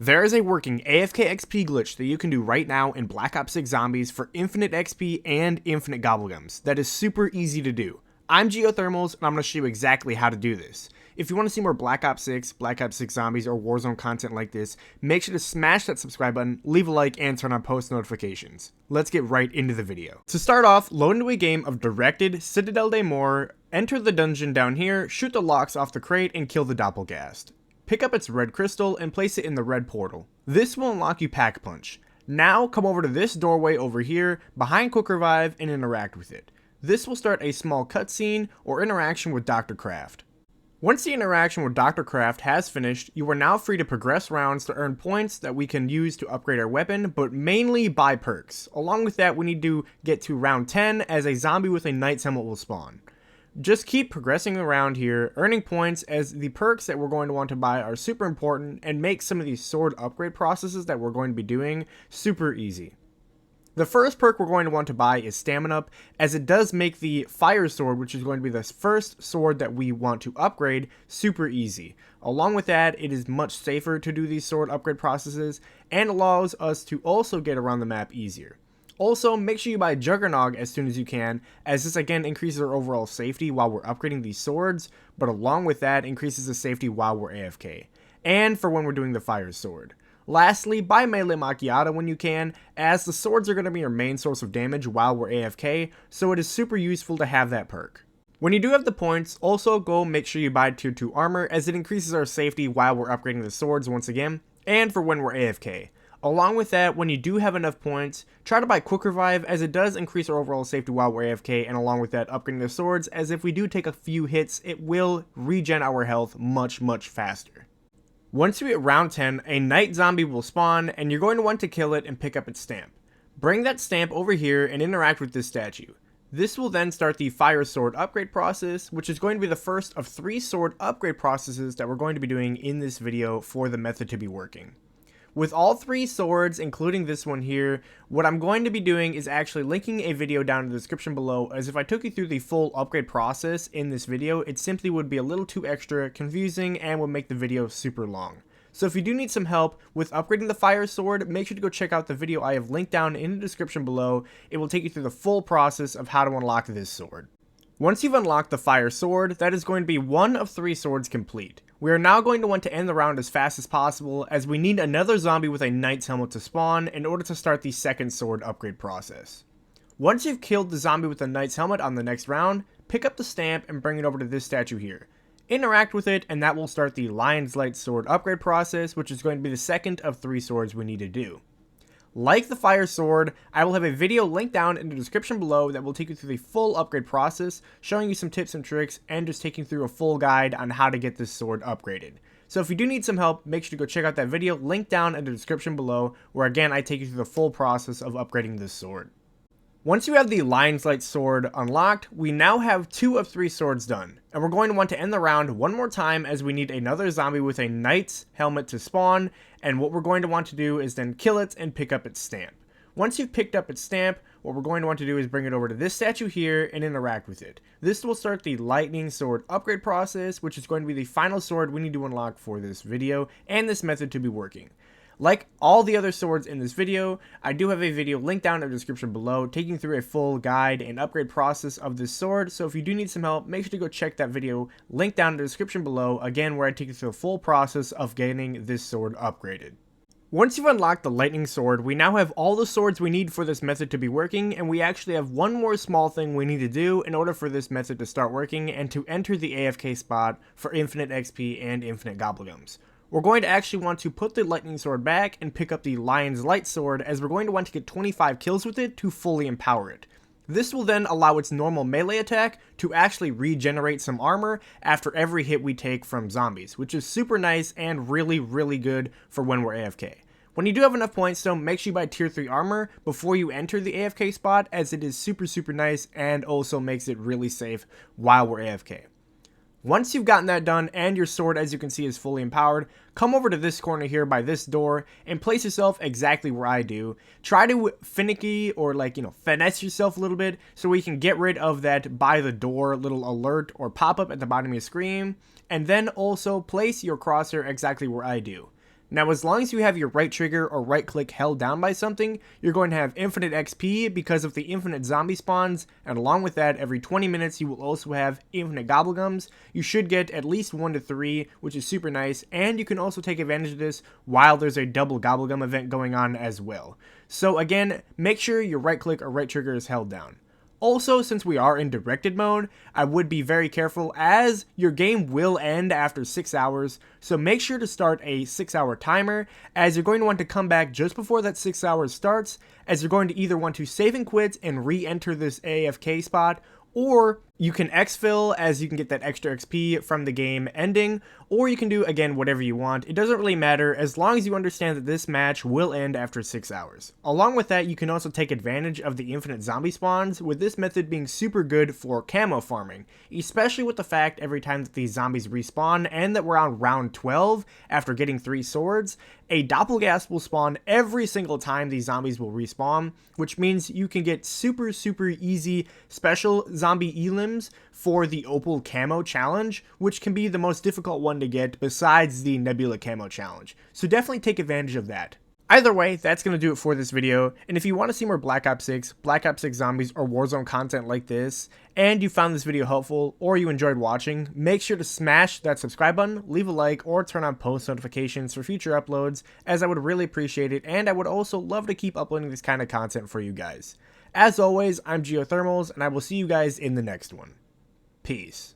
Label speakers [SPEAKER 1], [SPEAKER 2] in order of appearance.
[SPEAKER 1] There is a working AFK XP glitch that you can do right now in Black Ops 6 Zombies for infinite XP and infinite gobblegums that is super easy to do. I'm Geothermals and I'm going to show you exactly how to do this. If you want to see more Black Ops 6, Black Ops 6 Zombies, or Warzone content like this, make sure to smash that subscribe button, leave a like, and turn on post notifications. Let's get right into the video. To start off, load into a game of Directed Citadel de Mort, enter the dungeon down here, shoot the locks off the crate, and kill the Doppelgast. Pick up its red crystal and place it in the red portal. This will unlock you Pack Punch. Now come over to this doorway over here behind Quick Revive and interact with it. This will start a small cutscene or interaction with Dr. Kraft. Once the interaction with Dr. Kraft has finished, you are now free to progress rounds to earn points that we can use to upgrade our weapon, but mainly buy perks. Along with that, we need to get to round 10 as a zombie with a knight's helmet will spawn. Just keep progressing around here, earning points, as the perks that we're going to want to buy are super important and make some of these sword upgrade processes that we're going to be doing super easy. The first perk we're going to want to buy is Stamina Up, as it does make the Fire Sword, which is going to be the first sword that we want to upgrade, super easy. Along with that, it is much safer to do these sword upgrade processes and allows us to also get around the map easier. Also, make sure you buy Juggernog as soon as you can, as this again increases our overall safety while we're upgrading these swords, but along with that increases the safety while we're AFK, and for when we're doing the Fire Sword. Lastly, buy Melee Macchiato when you can, as the swords are going to be your main source of damage while we're AFK, so it is super useful to have that perk. When you do have the points, also go make sure you buy Tier 2 armor, as it increases our safety while we're upgrading the swords once again, and for when we're AFK. Along with that, when you do have enough points, try to buy Quick Revive, as it does increase our overall safety while we're AFK, and along with that, upgrading the swords, as if we do take a few hits, it will regen our health much faster. Once you hit round 10, a night zombie will spawn, and you're going to want to kill it and pick up its stamp. Bring that stamp over here and interact with this statue. This will then start the Fire Sword upgrade process, which is going to be the first of 3 sword upgrade processes that we're going to be doing in this video for the method to be working. With all 3 swords, including this one here, what I'm going to be doing is actually linking a video down in the description below, as if I took you through the full upgrade process in this video, it simply would be a little too extra confusing and would make the video super long. So if you do need some help with upgrading the Fire Sword, make sure to go check out the video I have linked down in the description below. It will take you through the full process of how to unlock this sword. Once you've unlocked the Fire Sword, that is going to be 1 of 3 swords complete. We are now going to want to end the round as fast as possible, as we need another zombie with a knight's helmet to spawn in order to start the second sword upgrade process. Once you've killed the zombie with the knight's helmet on the next round, pick up the stamp and bring it over to this statue here. Interact with it, and that will start the Lion's Light sword upgrade process, which is going to be the second of 3 swords we need to do. Like the Fire Sword, I will have a video linked down in the description below that will take you through the full upgrade process, showing you some tips and tricks, and just taking through a full guide on how to get this sword upgraded. So if you do need some help, make sure to go check out that video linked down in the description below, where again I take you through the full process of upgrading this sword. Once you have the Lion's Light sword unlocked, we now have 2 of 3 swords done, and we're going to want to end the round one more time, as we need another zombie with a knight's helmet to spawn, and what we're going to want to do is then kill it and pick up its stamp. Once you've picked up its stamp, what we're going to want to do is bring it over to this statue here and interact with it. This will start the Lightning Sword upgrade process, which is going to be the final sword we need to unlock for this video and this method to be working. Like all the other swords in this video, I do have a video linked down in the description below taking through a full guide and upgrade process of this sword, so if you do need some help, make sure to go check that video linked down in the description below, again where I take you through the full process of getting this sword upgraded. Once you've unlocked the Lightning Sword, we now have all the swords we need for this method to be working, and we actually have one more small thing we need to do in order for this method to start working and to enter the AFK spot for infinite XP and infinite gobblegums. We're going to actually want to put the Lightning Sword back and pick up the Lion's Light Sword, as we're going to want to get 25 kills with it to fully empower it. This will then allow its normal melee attack to actually regenerate some armor after every hit we take from zombies, which is super nice and really good for when we're AFK. When you do have enough points though, make sure you buy Tier 3 armor before you enter the AFK spot, as it is super nice and also makes it really safe while we're AFK. Once you've gotten that done and your sword, as you can see, is fully empowered, come over to this corner here by this door and place yourself exactly where I do. Try to finicky or finesse yourself a little bit so we can get rid of that by the door little alert or pop up at the bottom of your screen, and then also place your crosshair exactly where I do. Now, as long as you have your right trigger or right click held down by something, you're going to have infinite XP because of the infinite zombie spawns, and along with that, every 20 minutes you will also have infinite gobblegums. You should get at least 1 to 3, which is super nice, and you can also take advantage of this while there's a double gobblegum event going on as well. So again, make sure your right click or right trigger is held down. Also, since we are in directed mode, I would be very careful as your game will end after 6 hours, so make sure to start a 6-hour timer as you're going to want to come back just before that 6 hours starts, as you're going to either want to save and quit and re-enter this AFK spot, or you can exfil as you can get that extra XP from the game ending, or you can do, again, whatever you want. It doesn't really matter as long as you understand that this match will end after 6 hours. Along with that, you can also take advantage of the infinite zombie spawns, with this method being super good for camo farming, especially with the fact every time that these zombies respawn and that we're on round 12 after getting 3 swords, a doppelgasp will spawn every single time these zombies will respawn, which means you can get super easy special zombie elims for the opal camo challenge, which can be the most difficult one to get besides the nebula camo challenge. So definitely take advantage of that. Either way, that's going to do it for this video, and if you want to see more Black Ops 6, Black Ops 6 Zombies, or Warzone content like this, and you found this video helpful, or you enjoyed watching, make sure to smash that subscribe button, leave a like, or turn on post notifications for future uploads, as I would really appreciate it, and I would also love to keep uploading this kind of content for you guys. As always, I'm Geothermals, and I will see you guys in the next one. Peace.